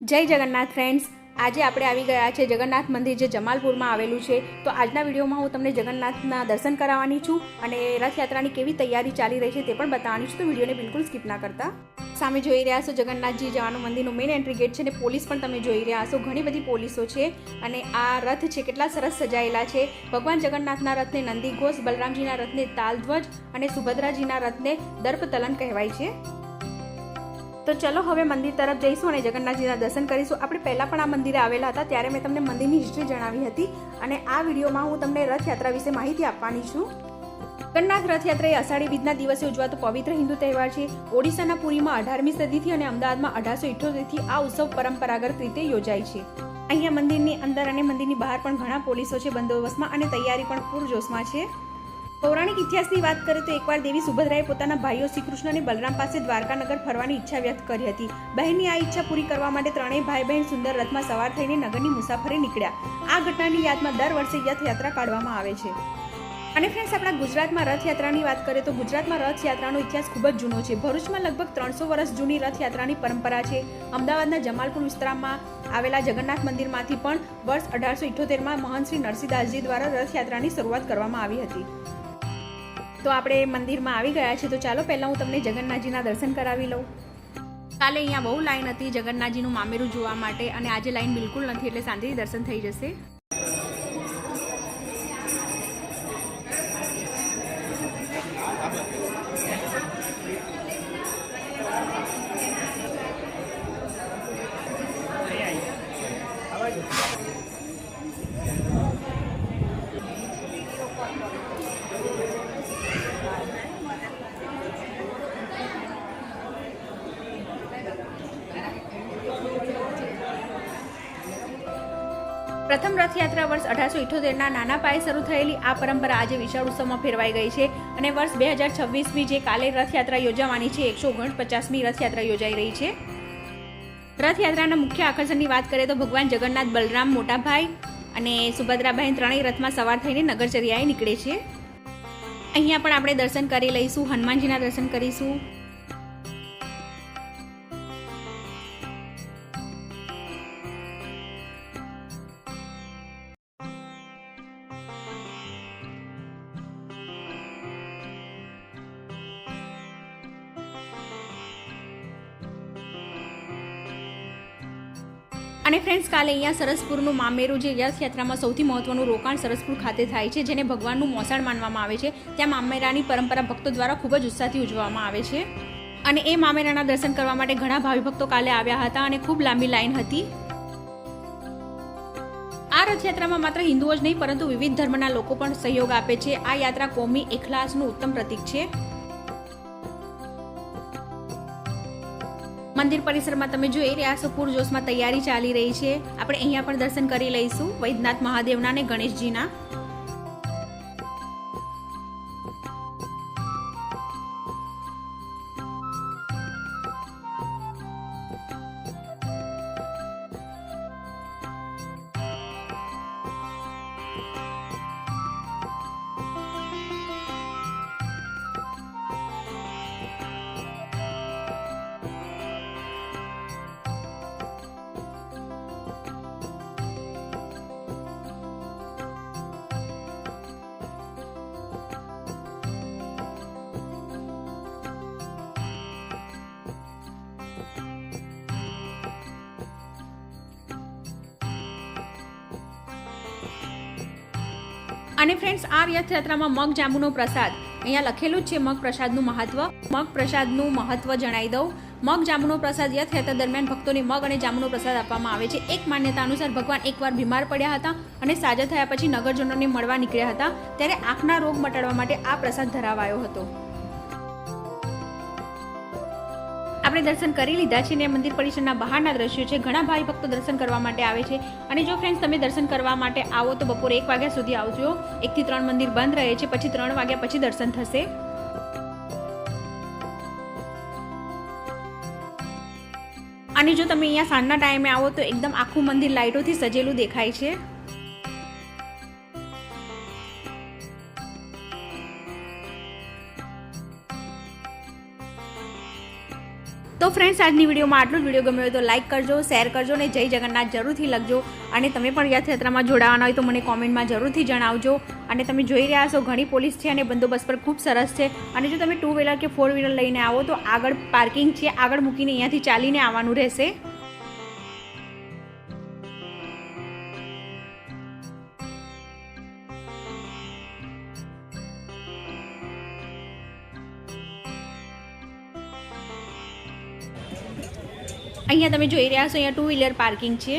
જય જગન્નાથ ફ્રેન્ડ્સ, આજે આપણે આવી ગયા છે જગન્નાથ મંદિર જે જમાલપુરમાં આવેલું છે। તો આજના વિડીયોમાં હું તમને જગન્નાથના દર્શન કરાવવાની છું અને રથયાત્રાની કેવી તૈયારી ચાલી રહી છે તે પણ બતાવવાની છું। તો વિડીયોને બિલકુલ સ્કીપ ના કરતા। સામે જોઈ રહ્યા છો જગન્નાથજી જવાનું મંદિરનું મેઇન એન્ટ્રી ગેટ છે અને પોલીસ પણ તમે જોઈ રહ્યા છો, ઘણી બધી પોલીસો છે અને આ રથ છે કેટલા સરસ સજાયેલા છે। ભગવાન જગન્નાથના રથને નંદીઘોષ, બલરામજીના રથને તાલધ્વજ અને સુભદ્રાજીના રથને દર્પતલન કહેવાય છે। તો ચલો હવે મંદિર તરફ જઈશું અને જગન્નાથજીના દર્શન કરીશું। આપણે પહેલાં પણ આ મંદિરે આવેલા હતા ત્યારે મેં તમને મંદિરની હિસ્ટ્રી જણાવી હતી અને આ વિડીયોમાં હું તમને રથયાત્રા વિશે માહિતી આપવાની છું। જગન્નાથ રથયાત્રા એ અષાઢી બીજના દિવસે ઉજવાતો પવિત્ર હિન્દુ તહેવાર છે। ઓડિશાના પુરીમાં 18મી સદીથી અને અમદાવાદમાં 1878થી આ ઉત્સવ પરંપરાગત રીતે યોજાય છે। અહીંયા મંદિરની અંદર અને મંદિરની બહાર પણ ઘણા પોલીસો છે બંદોબસ્તમાં અને તૈયારી પણ પૂરજોશમાં છે। પૌરાણિક ઇતિહાસની વાત કરીએ તો એકવાર દેવી સુભદ્રાએ પોતાના ભાઈઓ શ્રી કૃષ્ણ અને બલરામ પાસે દ્વારકાનગર ફરવાની ઈચ્છા વ્યક્ત કરી હતી। બહેનની આ ઈચ્છા પૂરી કરવા માટે ત્રણેય ભાઈ બહેન સુંદર રથમાં સવાર થઈને નગરની મુસાફરી નીકળ્યા। આ ઘટનાની યાદમાં દર વર્ષે રથયાત્રા કાઢવામાં આવે છે। અને ફ્રેન્ડ્સ, આપણા ગુજરાતમાં રથયાત્રાની વાત કરીએ તો ગુજરાતમાં રથયાત્રાનો ઇતિહાસ ખૂબ જ જૂનો છે। ભરૂચમાં લગભગ 300 વર્ષ જૂની રથયાત્રાની પરંપરા છે। અમદાવાદના જમાલપુર વિસ્તારમાં આવેલા જગન્નાથ મંદિરમાંથી પણ વર્ષ 1878માં મહંત શ્રી નરસિંહદાસજી દ્વારા રથયાત્રાની શરૂઆત કરવામાં આવી હતી। તો આપણે મંદિરમાં આવી ગયા છે, તો ચાલો પહેલાં હું તમને જગન્નાથજીના દર્શન કરાવી લઉં। કાલે અહીંયા બહુ લાઈન હતી જગન્નાથજીનું મામેરું જોવા માટે અને આજે લાઈન બિલકુલ નથી, એટલે શાંતિથી દર્શન થઈ જશે। પ્રથમ રથયાત્રા વર્ષ 1878ના નાના પાયે શરૂ થયેલી આ પરંપરા આજે વિશાળ ઉત્સવમાં ફેરવાઈ ગઈ છે અને વર્ષ 2026મી જે કાલે રથયાત્રા યોજાવાની છે, 149મી રથયાત્રા યોજાઈ રહી છે। રથયાત્રાના મુખ્ય આકર્ષણની વાત કરીએ તો ભગવાન જગન્નાથ, બલરામ મોટા ભાઈ અને સુભદ્રાબહેન ત્રણેય રથમાં સવાર થઈને નગરચર્યાએ નીકળે છે। અહીંયા પણ આપણે દર્શન કરી લઈશું, હનુમાનજીના દર્શન કરીશું। અને ફ્રેન્ડ્સ, કાલે અહીંયા સરસપુરનું મામેરું જે રથયાત્રામાં સૌથી મહત્વનું રોકાણ સરસપુર ખાતે થાય છે, જેને ભગવાનનું મોસાળ માનવામાં આવે છે। ત્યાં મામેરાની પરંપરા ભક્તો દ્વારા ખૂબ જ ઉત્સાહથી ઉજવવામાં આવે છે અને એ મામેરાના દર્શન કરવા માટે ઘણા ભાવિ ભક્તો કાલે આવ્યા હતા અને ખૂબ લાંબી લાઈન હતી। આ રથયાત્રામાં માત્ર હિન્દુઓ જ નહીં પરંતુ વિવિધ ધર્મના લોકો પણ સહયોગ આપે છે। આ યાત્રા કોમી એખલાસનું ઉત્તમ પ્રતીક છે। મંદિર પરિસરમાં તમે જોઈ રહ્યા છો પૂરજોશમાં તૈયારી ચાલી રહી છે। આપણે અહીંયા પણ દર્શન કરી લઈશું વૈદ્યનાથ મહાદેવના અને ગણેશજીના। અને ફ્રેન્ડ્સ, આ રથયાત્રામાં મગ જાંબુનો પ્રસાદ અહીંયા લખેલું જ છે મગ પ્રસાદનું મહત્વ। મગ પ્રસાદનું મહત્વ જણાવી દઉં। મગ જાંબુનો પ્રસાદ રથયાત્રા દરમિયાન ભક્તોને મગ અને જાંબુનો પ્રસાદ આપવામાં આવે છે। એક માન્યતા અનુસાર ભગવાન એકવાર બીમાર પડ્યા હતા અને સાજા થયા પછી નગરજનોને મળવા નીકળ્યા હતા, ત્યારે આંખના રોગ મટાડવા માટે આ પ્રસાદ ધરાવાયો હતો। આપણે દર્શન કરી લીધા છે અને મંદિર પરિસરના બહારના દ્રશ્યો છે। ઘણા ભાઈ ભક્તો દર્શન કરવા માટે આવે છે અને જો ફ્રેન્ડ્સ તમે દર્શન કરવા માટે આવો તો બપોરે 1 વાગ્યા સુધી આવજો। 1 થી 3 મંદિર બંધ રહે છે, પછી 3 વાગ્યા પછી દર્શન થશે। અને જો તમે અહીંયા સાંજના ટાઈમે આવો તો એકદમ આખું મંદિર લાઇટોથી સજેલું દેખાય છે। તો ફ્રેન્ડ્સ, આજની વિડીયોમાં આટલું જ. વિડીયો ગમ્યો હોય તો લાઇક કરજો, શેર કરજો અને જય જગન્નાથ જરૂરથી લખજો. અને તમે પણ રથયાત્રામાં જોડાવાના હોય તો મને કોમેન્ટમાં જરૂરથી જણાવજો. અને તમે જોઈ રહ્યા છો ઘણી પોલીસ છે અને બંદોબસ્ત પર ખૂબ સરસ છે. અને જો તમે 2 વ્હીલર કે 4 વ્હીલર લઈને આવો તો આગળ પાર્કિંગ છે, આગળ મૂકીને અહીંયાથી ચાલીને આવવાનું રહેશે. અહીંયા તમે જોઈ રહ્યા છો, અહીંયા 2 વ્હીલર પાર્કિંગ છે.